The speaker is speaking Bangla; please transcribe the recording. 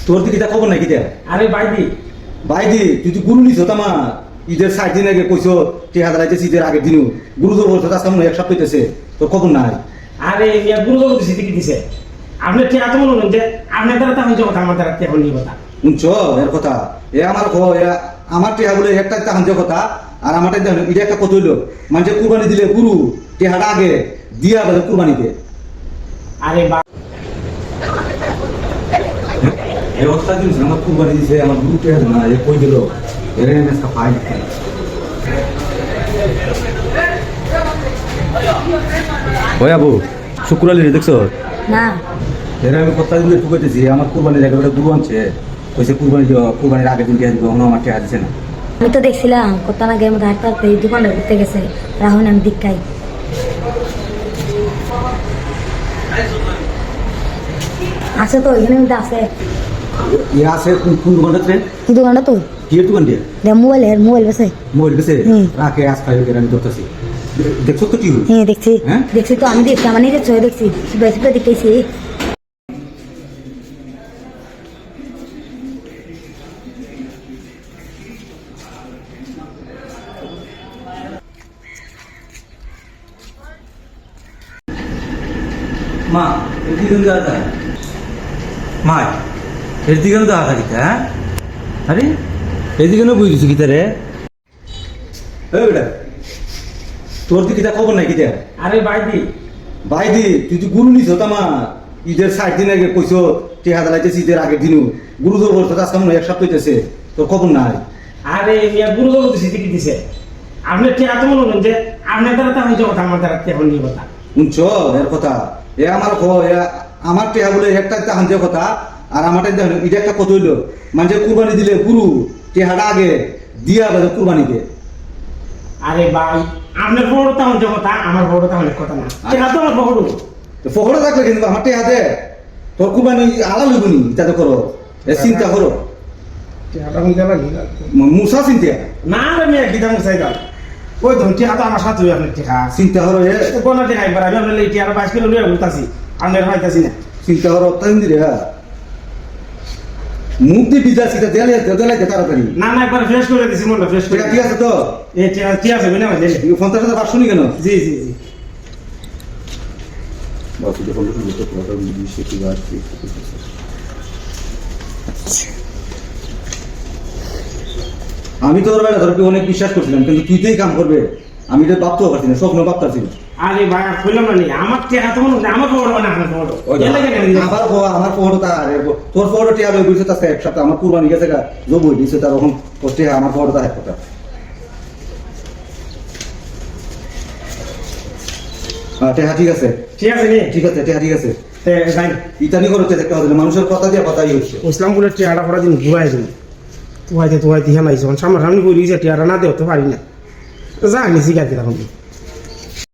তোর দিকে খবর নাই কিটা? আরে বাইদি তুই তো গুরু নিছ আমার ঈদের 60 দিন আগে কইছো টিহা দাঁড়াইতেছি ঈদের আগের দিনও গুরুদর বলছো আজকে মনে এক সপ্তাহ হইতেছে তোর খবর নাই। আরে মিয়া গুরুদর দিছি কি দিছে আপনি ঠিক আছে মনে যে আপনার দ্বারা তখন যে কথা আমার দ্বারা এখন নিয়ে কথা শুনছো এর কথা এ আমার আমার টিহা বলে একটা তখন যে কথা আর আমারটা দেখো এটা একটা কত হইলো মানুষের কুরবানি দিলে গুরু টিহাটা আগে দিয়া বাজে কুরবানিতে। আরে বা এই অবস্থা কিন্তু আমার কুরবানি দিছে আমার গুরু টিহা না এ কই দিল এর এমএস কা ফাইল ওই আবু শুক্রালি দেখছো না এর আমি কথা দিলে ঠুকাইতেছি আমার কুরবানির জায়গাটা গুরু আনছে কইছে কুরবানির আগের দিন টিহা দিব আমার টিহা দিছে না। আমি তো দেখছিলাম কত না গেম হাঁটতে হাঁটতে এই দোকানটা ঘুরতে গেছে রাহুল আমি দীক্ষাই আছে তো এখানে মধ্যে আছে ইয়ে আছে কোন দোকানটাতে? এই দোকানটা তো কি দোকান দিয়ে? মোবাইল বেছে মোবাইল বেছে রাখে আজ খাই আমি ধরতেছি দেখছো তো টিভি? হ্যাঁ দেখছি হ্যাঁ দেখছি তো আমি দেখছি আমার নিজের চোখে দেখছি বেশি দেখতেছি। মা এদিকে যাওয়া যায় মা এদিকে যাওয়া যায় কিতা? আরে এদিকে না বুঝিস কিতা রে? এই বেটা তোর দিকে কিতা খবর নাই কিতা? আরে বাইদি তুই তো গুরু নিছ আমার ঈদের 60 দিন আগে কইছো টিহা দাঁড়াইতেছি ঈদের আগের দিনও গুরুদর বলছো আজকে মনে এক সপ্তাহ হইতেছে তোর খবর নাই। আরে মিয়া গুরুদর দিছি কি দিছে আপনি ঠিক আছে মনে যে আপনার দ্বারা তখন যে কথা আমার দ্বারা এখন নিয়ে কথা শুনছো এর কথা এ আমার টিহা বলে একটা তখন যে কথা আর আমারটা দেখো এটা একটা কত হইলো মানুষের কুরবানি দিলে গুরু টিহাটা আগে দিয়া বাজে কুরবানিতে। আরে ভাই আপনার বড় তখন যে কথা আমার বড় তখন কথা না ঠিক আছে আমার বড় ফহরে থাকলে কিন্তু আমার টিহাতে তোর কুরবানি আলা লইবনি ইত্যাদি করো চিন্তা করো মুসা চিন্তা না রে মিয়া গীতা মুসাই দাও ওই ধন ঠিক আছে আমার সাথে আপনার ঠিক আছে চিন্তা করো কোন ঠিক আছে আমি আপনার লেটি আর 22 কিলো নিয়ে বলতাছি আপনার পাইতাছি না চিন্তা করো তাই দিরে মুখ দিয়ে বিজাছি দেলে তাড়াতাড়ি না একবার ফ্রেশ করে দিছি মনটা ফ্রেশ করে ঠিক আছে তো এই ঠিক আছে বিনা মানে 50,000 শুনি কেন? জি আমি তো ওর বেলা ধরকে অনেক বিশ্বাস করছিলাম কিন্তু তুই তোই কাম করবে আমি এটা ভাবতেও পারছি না স্বপ্ন ভাবতাছি না। আরে ভাই কইলাম না আমার ঠিক আছে মনে আমার বড় মানে আপনার বড় আমার পহর তোর পহর টিয়া লই বুঝছে তার এক সপ্তাহ আমার কুরবানি গেছে গা জবই দিছে তার ওখান করতে আমার পহর তার এক কথা ঠিক আছে ঠিক আছে ইতানি করতে দেখতে হবে মানুষের কথা দিয়ে কথাই হচ্ছে ইসলাম বলে টিয়াটা পড়া দিন ঘুরাই দিন তুয়াইতে হিয়া নাই যখন সামনাসামনি বলি যে টিয়াটা না দেও তো পারি না জানি শিখাতে তখন